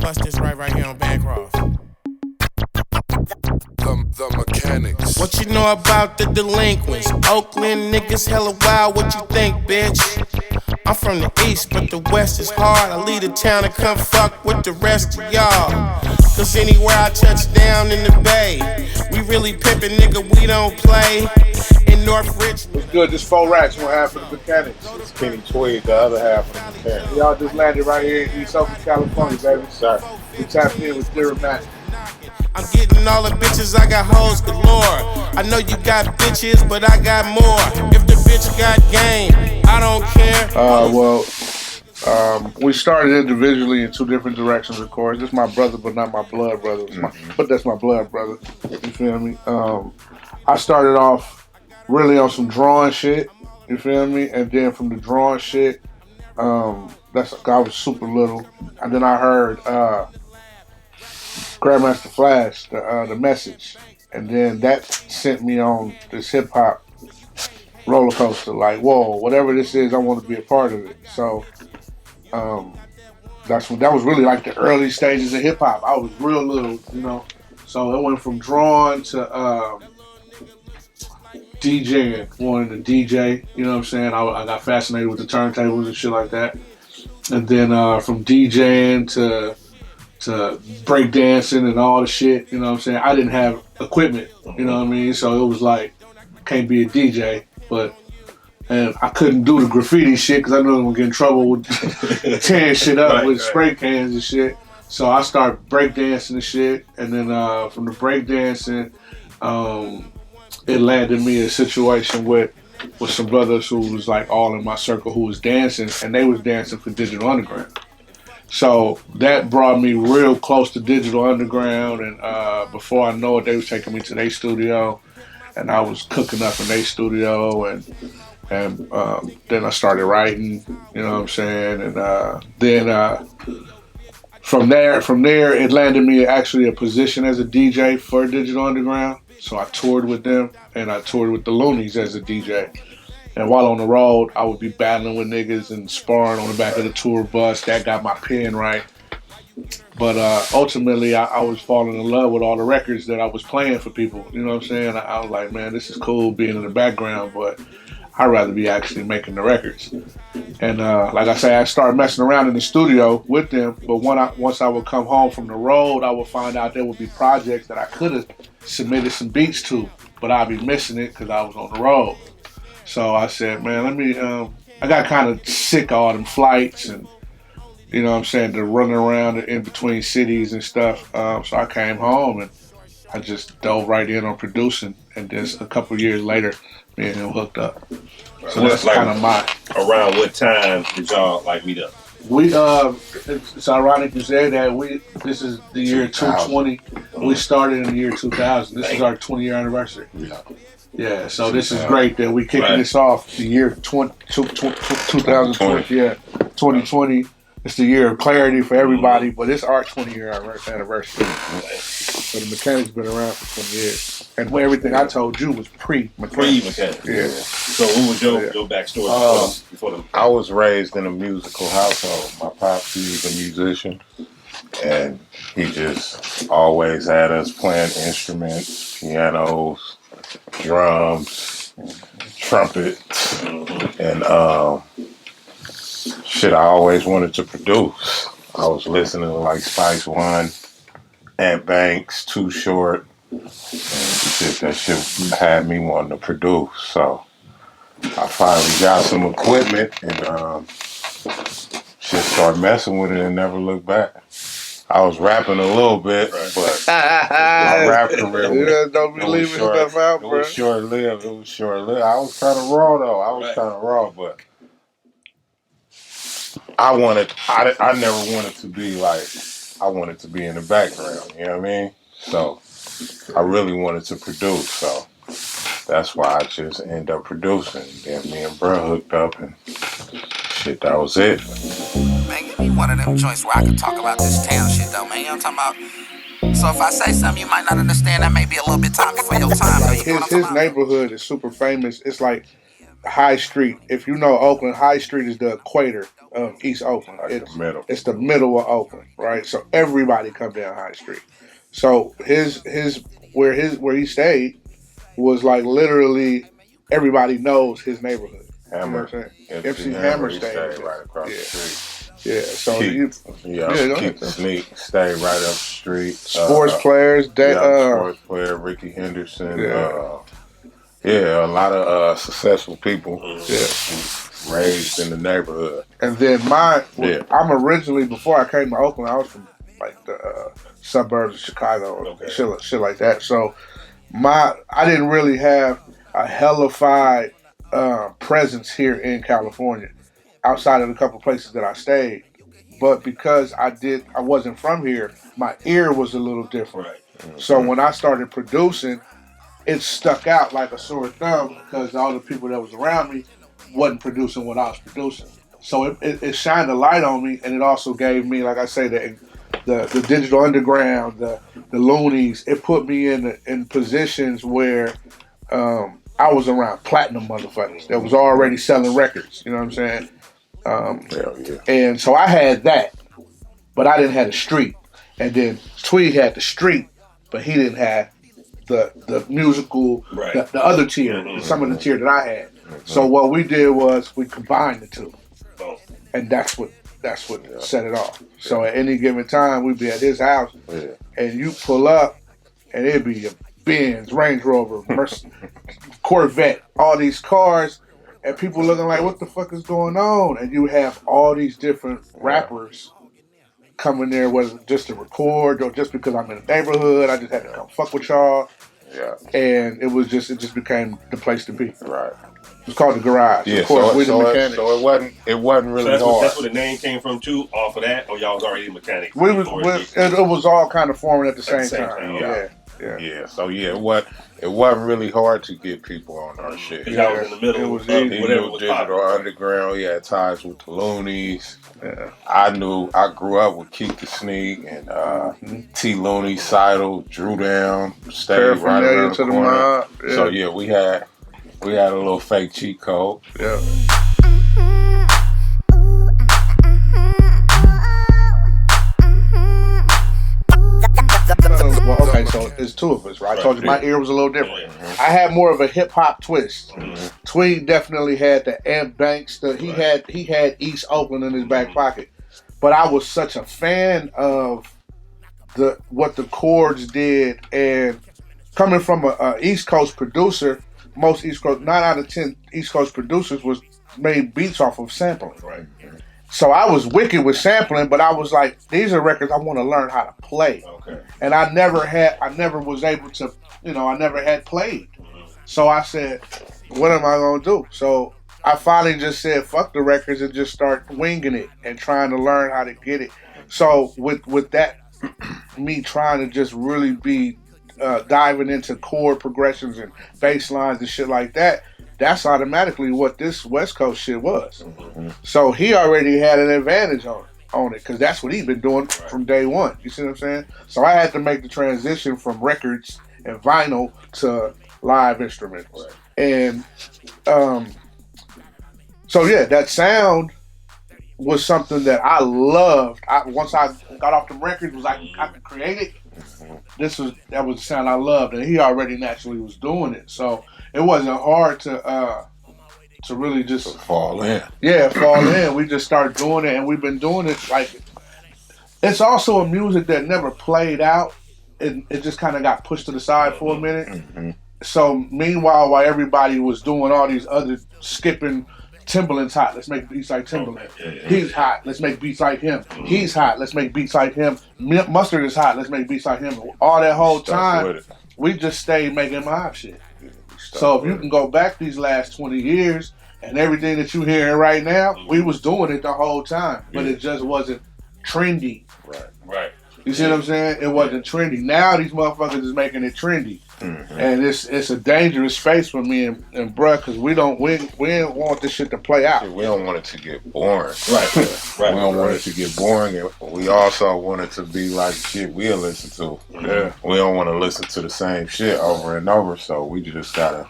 bust this right here on Bancroft. The Mekanix. What you know about the delinquents? Oakland niggas hella wild, what you think, bitch? I'm from the east, but the west is hard. I leave the town and come fuck with the rest of y'all. Cause anywhere I touch down in the bay, we really pimpin', nigga, we don't play. In North Richmond. What's good? This 4 racks, one half of the Mekanix. It's Kenny Tweed, the other half of the Mekanix. Y'all just landed right here in East Oakland, California, baby. Sir. We tapped in with Theorematic. I'm getting all the bitches, I got hoes galore. I know you got bitches, but I got more. If the bitch got game, I don't care. We started individually in 2 different directions, of course. This is my brother, but not my blood brother. But that's my blood brother. You feel me? I started off really on some drawing shit. You feel me? And then from the drawing shit, I was super little. And then I heard Grandmaster Flash, the message. And then that sent me on this hip hop roller coaster. Like, whoa, whatever this is, I want to be a part of it. So that was really like the early stages of hip hop. I was real little, you know. So it went from drawing to DJing, wanting to DJ. You know what I'm saying? I got fascinated with the turntables and shit like that. And then from DJing to breakdancing and all the shit, you know what I'm saying? I didn't have equipment, you know what I mean? So it was like, can't be a DJ, and I couldn't do the graffiti shit because I knew I was gonna get in trouble with tearing shit up with spray cans and shit. So I started breakdancing and shit, and then from the breakdancing, it landed me in a situation with some brothers who was like all in my circle who was dancing, and they was dancing for Digital Underground. So that brought me real close to Digital Underground, and before I know it, they was taking me to their studio, and I was cooking up in their studio, and then I started writing, you know what I'm saying, and then from there, it landed me actually a position as a DJ for Digital Underground. So I toured with them, and I toured with the Loonies as a DJ. And while on the road, I would be battling with niggas and sparring on the back of the tour bus. That got my pen right. But ultimately, I was falling in love with all the records that I was playing for people. You know what I'm saying? I was like, man, this is cool being in the background, but I'd rather be actually making the records. And like I say, I started messing around in the studio with them. But once I would come home from the road, I would find out there would be projects that I could have submitted some beats to, but I'd be missing it because I was on the road. So I said, man, let me, I got kind of sick of all them flights and, you know what I'm saying, the running around in between cities and stuff. So I came home and I just dove right in on producing. And then a couple years later, me and him hooked up. So that's like kind of around what time did y'all like meet up? It's ironic you say that. This is the year 2020. We started in the year 2000. This is our 20-year anniversary. Yeah, so this is great that we kicking this off the year 2020. Yeah, 2020. It's the year of clarity for everybody, but it's our 20-year anniversary. So the Mekanix been around for 20 years. And everything I told you was pre-Mekanix. Yeah. So what was your backstory before them? I was raised in a musical household. My pops, was a musician, and he just always had us playing instruments, pianos, drums, trumpets, and shit, I always wanted to produce. I was listening to like Spice One, Ant Banks, Too Short, and shit, that shit had me wanting to produce. So I finally got some equipment and shit, started messing with it and never looked back. I was rapping a little bit, but my rap career don't be leaving stuff out, bro. It was short-lived. I was kind of raw, though. But I never wanted to be like, I wanted to be in the background, you know what I mean? So I really wanted to produce, so that's why I just ended up producing. Then me and bro hooked up and shit, that was it. Man, give me one of them joints where I can talk about this town shit though, man. You know what I'm talking about? So if I say something you might not understand, that may be a little bit time before your time. Like his neighborhood is super famous. It's like High Street. If you know Oakland, High Street is the equator of East Oakland. Like the middle. It's the middle of Oakland, right? So everybody come down High Street. So where he stayed was like literally everybody knows his neighborhood. Hammer. You know what I'm saying? MC Hammer stayed stayed right across the street. Yeah, so Keak Da Sneak stayed right up the street. Sports players, sports player Ricky Henderson. A lot of successful people raised in the neighborhood. And then I'm originally, before I came to Oakland, I was from like the suburbs of Chicago, shit like that. So I didn't really have a hellified presence here in California, outside of a couple places that I stayed. But because I wasn't from here, my ear was a little different. Right. Mm-hmm. So when I started producing, it stuck out like a sore thumb because all the people that was around me wasn't producing what I was producing. So it shined a light on me, and it also gave me, like I say, the digital underground, the loonies. It put me in positions where I was around platinum motherfuckers that was already selling records. You know what I'm saying? And so I had that, but I didn't have the street. And then Tweed had the street, but he didn't have the musical, the other tier, some of the tier that I had. So what we did was we combined the two, and that's what set it off. So at any given time, we'd be at his house, and you pull up, and it'd be a Benz, Range Rover, Corvette, all these cars. And people looking like, what the fuck is going on? And you have all these different rappers coming there, whether just to record or just because I'm in the neighborhood. I just had to come fuck with y'all. Yeah. And it just became the place to be. Right. It was called the Garage. Yeah. Of course, we the Mekanix. So it wasn't really hard. That's where the name came from too. Off of that, or y'all was already Mekanix? It was all kind of forming at the same time. Yeah. So it wasn't really hard to get people on our shit. He was in the middle. It was digital underground. He had ties with the Loonies. Yeah. I grew up with Keak Da Sneak and T Looney, Seidel, Drew Down, stayed right around the corner. Yeah. So we had a little fake cheat code. Yeah. Well, okay, so there's two of us, right? I told you my ear was a little different. I had more of a hip hop twist. Tweed definitely had the Amp Banks. He had East Oakland in his back pocket. But I was such a fan of what the chords did, and coming from a East Coast producer, most East Coast 9 out of 10 East Coast producers made beats off of sampling. Right. So I was wicked with sampling, but I was like, these are records I want to learn how to play. Okay. And I never was able to, I never had played. So I said, what am I going to do? So I finally just said, fuck the records and just start winging it and trying to learn how to get it. So with that, me trying to just really be diving into chord progressions and bass lines and shit like that, that's automatically what this West Coast shit was. Mm-hmm. So he already had an advantage on it because that's what he'd been doing from day one. You see what I'm saying? So I had to make the transition from records and vinyl to live instruments. Right. And that sound was something that I loved. Once I got off the records, was I could create it. That was the sound I loved, and he already naturally was doing it. So it wasn't hard to really just fall in. Yeah, fall in. We just started doing it, and we've been doing it. Like, it's also a music that never played out. It just kind of got pushed to the side for a minute. Mm-hmm. So meanwhile, while everybody was doing all these other skipping, Timbaland's hot, let's make beats like Timbaland. He's hot, let's make beats like him. He's hot, let's make beats like him. Mustard is hot, let's make beats like him. All that whole time, we just stayed making mob shit. So if you can go back these last 20 years and everything that you're hearing right now, we was doing it the whole time, but it just wasn't trendy. Right. You see what I'm saying? It wasn't trendy. Now these motherfuckers is making it trendy. Mm-hmm. And it's a dangerous space for me and bruh, because we don't want this shit to play out. We don't want it to get boring. Right. We don't want it to get boring. And we also want it to be like shit we'll listen to. Yeah. We don't want to listen to the same shit over and over, so we just gotta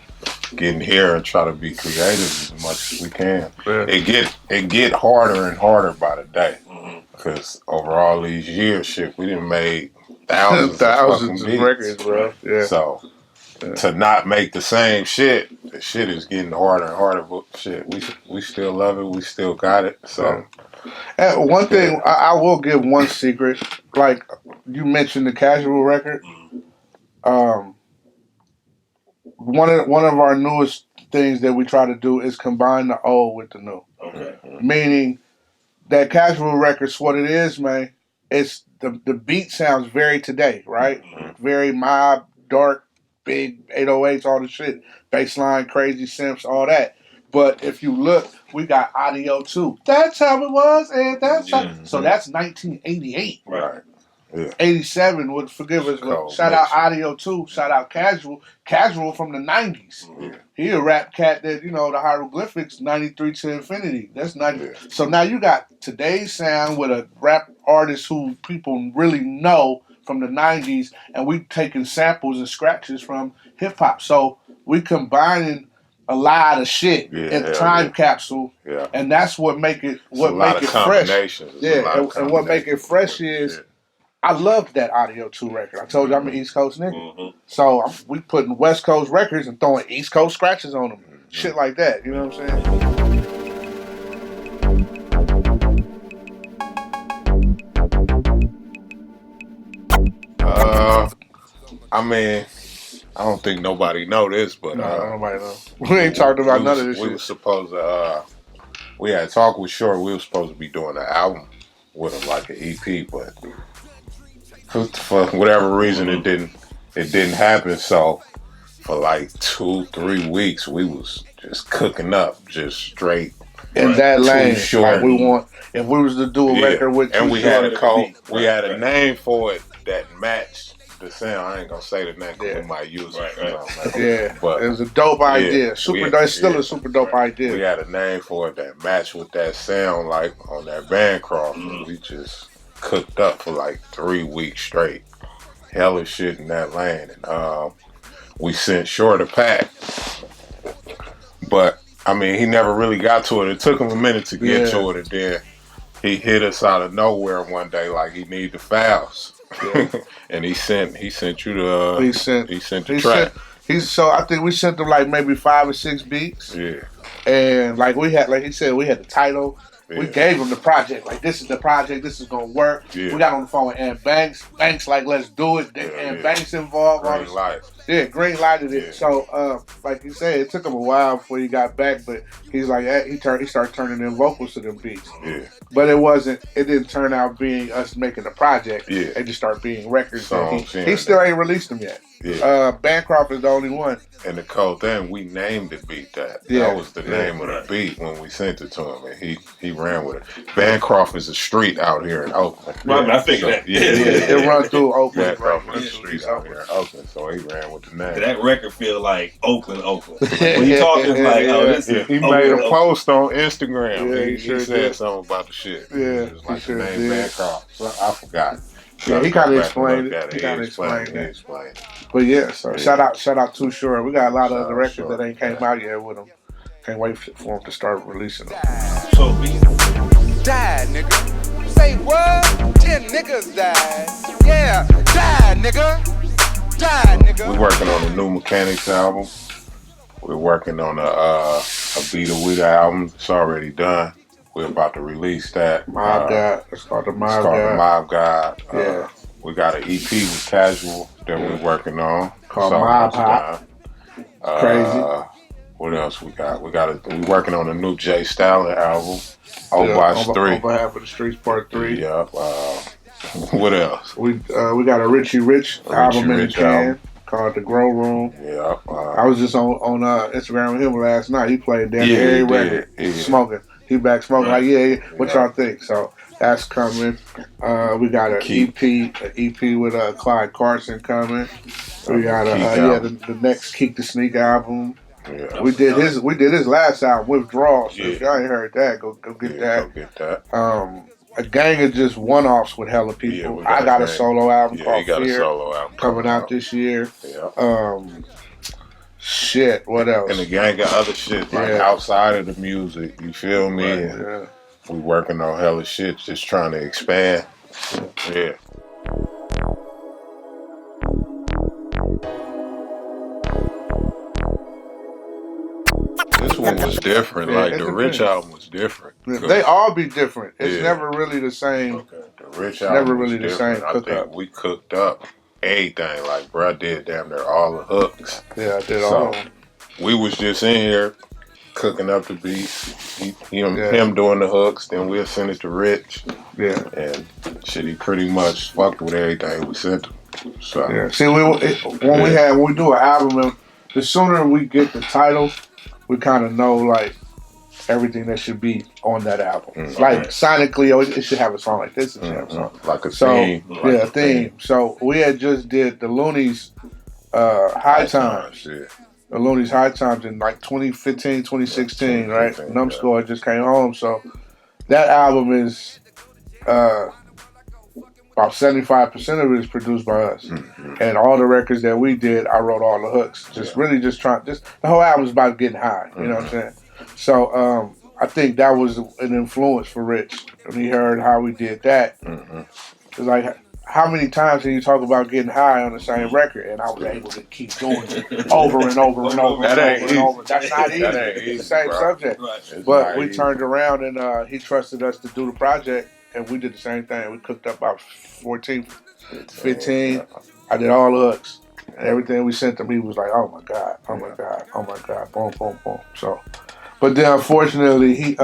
getting here and try to be creative as much as we can. Yeah. It get harder and harder by the day. Because over all these years, shit, we done made thousands of fucking beats. Records, bro. Yeah. So to not make the same shit, the shit is getting harder and harder. But shit, we still love it. We still got it. So and one thing I will give one secret, like you mentioned the Casual record. One of our newest things that we try to do is combine the old with the new. Okay. Meaning that Casual record's what it is, man. It's the beat sounds very today, right? Very Mobb, dark, big 808s, all the shit, bass line, crazy synths, all that. But if you look, we got audio too. That's how it was, and that's how. So that's 1988. Right. Yeah. 87 would forgive us. But shout out Audio 2, shout out Casual from the 90s. He a rap cat that, the hieroglyphics 93 to infinity. That's 90. So now you got today's sound with a rap artist who people really know from the 90s, and we taking samples and scratches from hip hop. So we combining a lot of shit in a time capsule, and that's what make it fresh. And what make it fresh is I love that Audio 2 record. I told you I'm an East Coast nigga. So we putting West Coast records and throwing East Coast scratches on them. Shit like that. You know what I'm saying? I mean, I don't think nobody know this, but nobody know. We ain't talked about none of this shit. We was supposed to we had talked with Short. We were supposed to be doing an album with him, like an EP, but for whatever reason it didn't happen. So for like 2-3 weeks we was just cooking up, just straight in that lane. Short. Like we want, if we was to do a record with, and we had a name for it that matched the sound. I ain't gonna say the name because we might use it. But it was a dope idea. It's still a super dope idea. We had a name for it that matched with that sound, like on that Bancroft. We just cooked up for like 3 weeks straight. Hella shit in that lane. And we sent Short a pack. But I mean, he never really got to it. It took him a minute to get to it, and then he hit us out of nowhere one day like he need the files. And he sent you the he sent the track. So I think we sent him like maybe 5 or 6 beats. Yeah. And like we had, like he said, we had the title. Yeah. We gave him the project. Like, this is the project. This is gonna work. Yeah. We got on the phone with Ann Banks. Banks like, let's do it. Banks involved. Green light. Yeah, green lighted it. Yeah. So, like you said, it took him a while before he got back, but he's like, he started turning in vocals to them beats. Yeah. But it didn't turn out being us making a project. Yeah. It just started being records. He still ain't released them yet. Yeah. Bancroft is the only one. And the cool thing, we named the beat that. Yeah. That was the name of the beat when we sent it to him, and he ran with it. Bancroft is a street out here in Oakland. I think that. Yeah. It runs through Oakland. Bancroft is a street out here in Oakland, so he ran with the name. That record feel like Oakland. When you talking this is he made a post on Instagram. Yeah, he said something about the shit. Yeah, it was like the name Bancroft. So I forgot. Yeah, he kind of explained it. He kind of explained it. But yeah, so shout out Too Short. We got a lot of other records that ain't came out yet with him. Can't wait for him to start releasing them. So died, nigga. Say what? 10 niggas died. Yeah, died, nigga. Died, nigga. We're working on a new Mekanix album. We're working on a Beat a Weed album. It's already done. We're about to release that. Mobb God. It's called the Mobb God. Yeah. We got an EP with Casual that we're working on. Called Mobb Hop. Crazy. What else we got? We're working on a new Jay Stalin album. Over 3. Over Half of the Streets Part 3. Yep. What else? We got a Richie Rich album in the can called The Grow Room. Yeah. I was just on Instagram with him last night. He played damn every record. Smoking. He back smoking like, what y'all think? So that's coming. We got an EP with Clyde Carson coming. We got the next Keak Da Sneak album. Yeah. We did his last album, Withdrawal. So if y'all ain't heard that, go get that. Go get that. A gang of just one-offs with hella people. I got a solo album called Fear a solo album coming out this year. Yeah. Shit, what else? And a gang of other shit like outside of the music. You feel me? Yeah. We working on hella shit, just trying to expand. Yeah. This one was different. Like the Rich album was different. They all be different. It's never really the same. Okay. The Rich album never really was the same. different. I think we cooked up everything. Like, bro, I did damn near all the hooks. Yeah, I did all of them. We was just in here cooking up the beats. Him doing the hooks. Then we'll send it to Rich. Yeah. And shit, he pretty much fucked with everything we sent him. So yeah. See, when we do an album, the sooner we get the title, we kind of know like everything that should be on that album. Mm-hmm. Like sonically, it should have a song like this. It should have a song. Like a theme. Yeah, a theme. So we had just did the Looney's High Times. Yeah. The Looney's High Times in like 2015, 2016, right? Numbskull just came home. So that album is about 75% of it is produced by us. Mm-hmm. And all the records that we did, I wrote all the hooks. The whole album's about getting high, you know what I'm saying? So I think that was an influence for Rich. When he heard how we did that, it's like, how many times can you talk about getting high on the same record? And I was able to keep doing it over and over and over and over. That's not easy. It's the same subject. But we turned around and he trusted us to do the project. And we did the same thing. We cooked up about 14, 15. I did all the hooks. And everything we sent him, he was like, oh my God, oh my God, oh my God, boom, boom, boom. So, but then unfortunately, he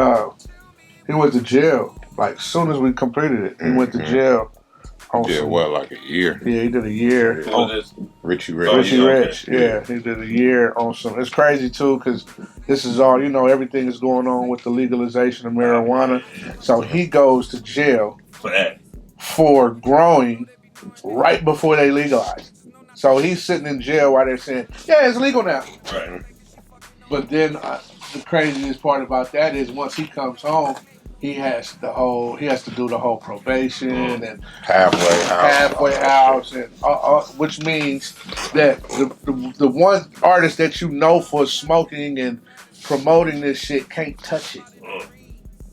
went to jail. Like, as soon as we completed it, he went to jail. Like a year? Yeah, he did a year. Richie Rich. Richie Rich, yeah. He did a year on some. It's crazy, too, because this is all, everything is going on with the legalization of marijuana. So he goes to jail for growing right before they legalized. So he's sitting in jail while they're saying, yeah, it's legal now. Right. But then the craziest part about that is once he comes home, he has to do the whole probation and halfway house, and which means that the one artist that you know for smoking and promoting this shit can't touch it.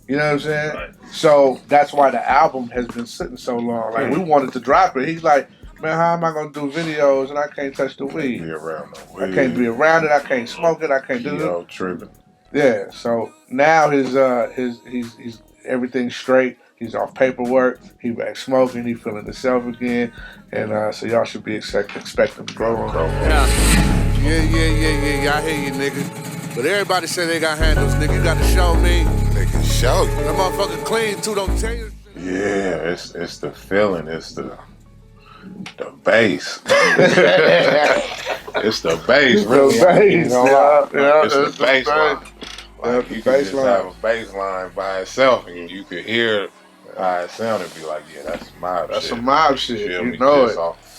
You know what I'm saying? Right. So that's why the album has been sitting so long. Like we wanted to drop it. He's like, man, how am I gonna do videos and I can't touch the weed? I can't be around it. I can't smoke it. I can't do it. Tripping. Yeah, so now he's everything's straight. He's off paperwork. He back smoking. He feeling himself again, and so y'all should be expecting to grow on. Yeah. I hear you, nigga. But everybody say they got handles, nigga. You got to show me. They can show you. That motherfucker clean too. Don't tell you. Yeah, it's the feeling. It's the bass. It's the bass, really. It's the bass line. Like you can just have a bass line by itself and you could hear how it sound and be like, yeah, that's Mobb shit. That's some Mobb shit. You know it.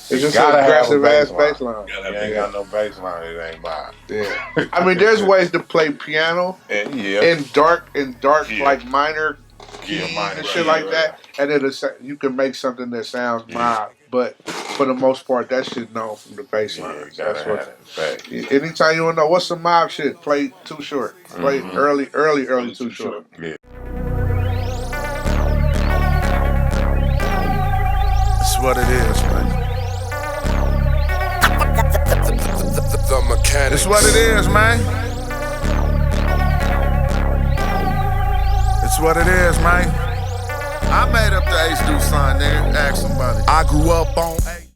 It's just an aggressive ass bass line. You ain't got no bass line, it ain't Mobb. Yeah. I mean, there's ways to play piano in dark like minor keys and shit like that. And then you can make something that sounds Mobb. But for the most part, that shit known from the bass line. That's what. Anytime you want to know what's some Mobb shit, play Too Short. Play early Too Short. Yeah. That's what it is, man. The Mekanix. It's what it is, man. It's what it is, man. I made up the H-Do sign there. Ask somebody. I grew up on